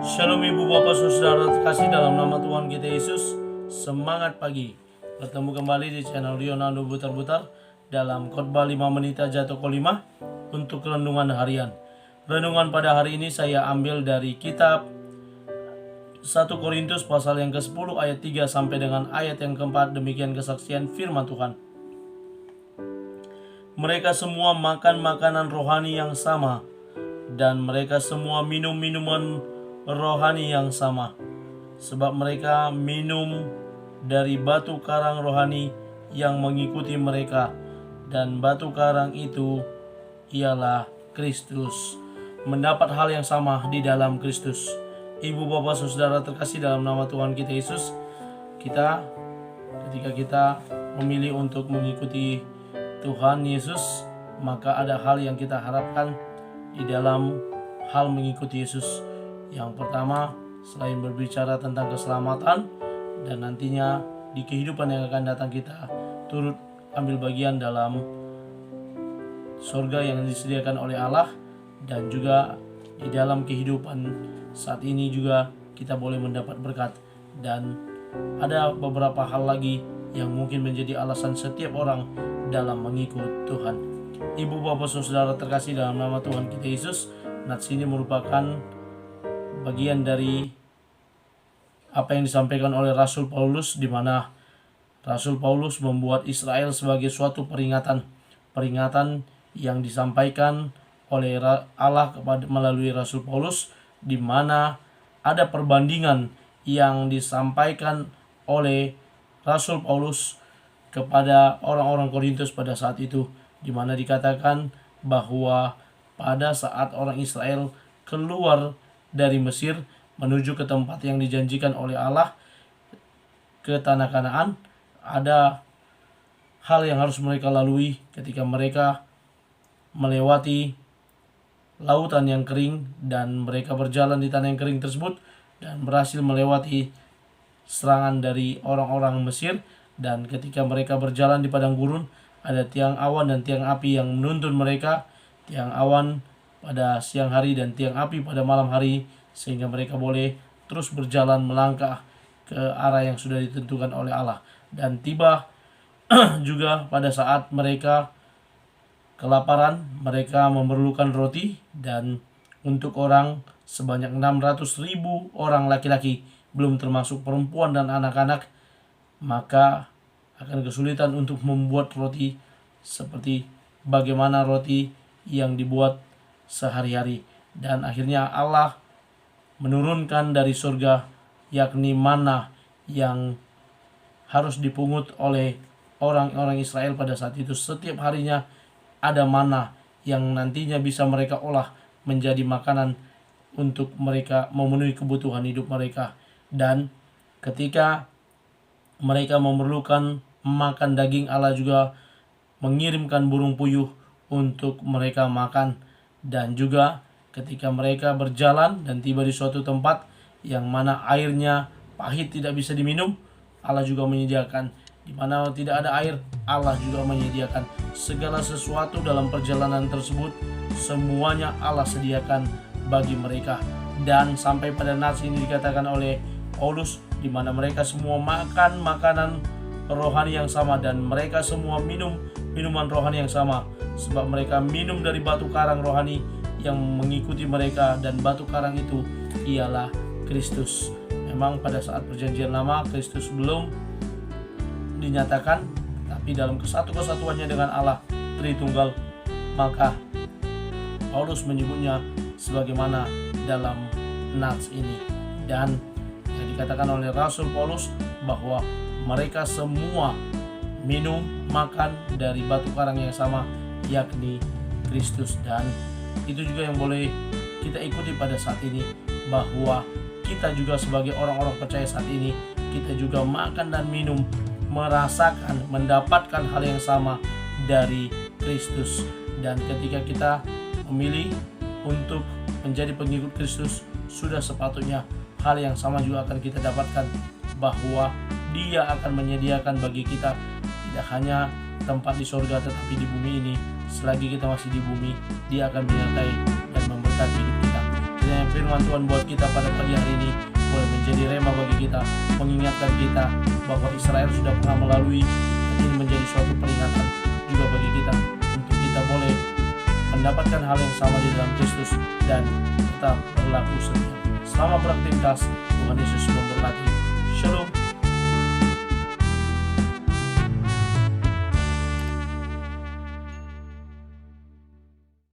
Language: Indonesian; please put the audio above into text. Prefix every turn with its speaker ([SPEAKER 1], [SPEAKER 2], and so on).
[SPEAKER 1] Shalom Ibu Bapak Saudara terkasih dalam nama Tuhan kita Yesus. Semangat pagi. Bertemu kembali di channel Rionando Butar-Butar dalam khotbah 5 menit aja toko 5 untuk renungan harian. Renungan pada hari ini saya ambil dari kitab 1 Korintus pasal yang ke-10 ayat 3 sampai dengan ayat yang ke-4. Demikian kesaksian firman Tuhan. Mereka semua makan makanan rohani yang sama, dan mereka semua minum minuman rohani yang sama, sebab mereka minum dari batu karang rohani yang mengikuti mereka, dan batu karang itu ialah Kristus. Mendapat hal yang sama di dalam Kristus. Ibu bapak saudara terkasih dalam nama Tuhan kita Yesus, ketika kita memilih untuk mengikuti Tuhan Yesus, maka ada hal yang kita harapkan di dalam hal mengikuti Yesus. Yang pertama, selain berbicara tentang keselamatan, dan nantinya di kehidupan yang akan datang kita turut ambil bagian dalam surga yang disediakan oleh Allah, dan juga di dalam kehidupan saat ini juga kita boleh mendapat berkat. Dan ada beberapa hal lagi yang mungkin menjadi alasan setiap orang dalam mengikut Tuhan. Ibu bapak saudara terkasih dalam nama Tuhan kita Yesus, nats ini merupakan bagian dari apa yang disampaikan oleh Rasul Paulus, di mana Rasul Paulus membuat Israel sebagai suatu peringatan yang disampaikan oleh Allah kepada melalui Rasul Paulus, di mana ada perbandingan yang disampaikan oleh Rasul Paulus kepada orang-orang Korintus pada saat itu, di mana dikatakan bahwa pada saat orang Israel keluar dari Mesir menuju ke tempat yang dijanjikan oleh Allah, ke tanah Kanaan, ada hal yang harus mereka lalui ketika mereka melewati lautan yang kering, dan mereka berjalan di tanah yang kering tersebut dan berhasil melewati serangan dari orang-orang Mesir. Dan ketika mereka berjalan di padang gurun, ada tiang awan dan tiang api yang menuntun mereka, tiang awan pada siang hari dan tiang api pada malam hari, sehingga mereka boleh terus berjalan melangkah ke arah yang sudah ditentukan oleh Allah. Dan tiba juga pada saat mereka kelaparan, mereka memerlukan roti, dan untuk orang sebanyak 600.000 orang laki-laki, belum termasuk perempuan dan anak-anak, maka akan kesulitan untuk membuat roti seperti bagaimana roti yang dibuat sehari-hari. Dan akhirnya Allah menurunkan dari surga, yakni manna yang harus dipungut oleh orang-orang Israel pada saat itu. Setiap harinya ada manna yang nantinya bisa mereka olah menjadi makanan untuk mereka memenuhi kebutuhan hidup mereka. Dan ketika mereka memerlukan makan daging, Allah juga mengirimkan burung puyuh untuk mereka makan. Dan juga ketika mereka berjalan dan tiba di suatu tempat yang mana airnya pahit tidak bisa diminum, Allah juga menyediakan. Di mana tidak ada air, Allah juga menyediakan. Segala sesuatu dalam perjalanan tersebut, semuanya Allah sediakan bagi mereka. Dan sampai pada nats ini dikatakan oleh Paulus, di mana mereka semua makan makanan rohani yang sama, dan mereka semua minum minuman rohani yang sama, sebab mereka minum dari batu karang rohani yang mengikuti mereka, dan batu karang itu ialah Kristus. Memang pada saat perjanjian lama Kristus belum dinyatakan, tapi dalam kesatuannya dengan Allah Tritunggal, maka Paulus menyebutnya sebagaimana dalam nats ini. Dan yang dikatakan oleh Rasul Paulus bahwa mereka semua minum makan dari batu karang yang sama, yakni Kristus. Dan itu juga yang boleh kita ikuti pada saat ini, bahwa kita juga sebagai orang-orang percaya saat ini, kita juga makan dan minum, merasakan, mendapatkan hal yang sama dari Kristus. Dan ketika kita memilih untuk menjadi pengikut Kristus, sudah sepatutnya hal yang sama juga akan kita dapatkan, bahwa Dia akan menyediakan bagi kita tidak hanya tempat di surga, tetapi di bumi ini. Selagi kita masih di bumi, Dia akan menyertai dan memberkati hidup kita. kiranya firman Tuhan buat kita pada pagi hari ini boleh menjadi rema bagi kita, mengingatkan kita bahwa Israel sudah pernah melalui, dan ini menjadi suatu peringatan juga bagi kita untuk kita boleh mendapatkan hal yang sama di dalam Kristus dan tetap berlaku setia. Selamat beraktivitas, Tuhan Yesus memberkati. Shalom.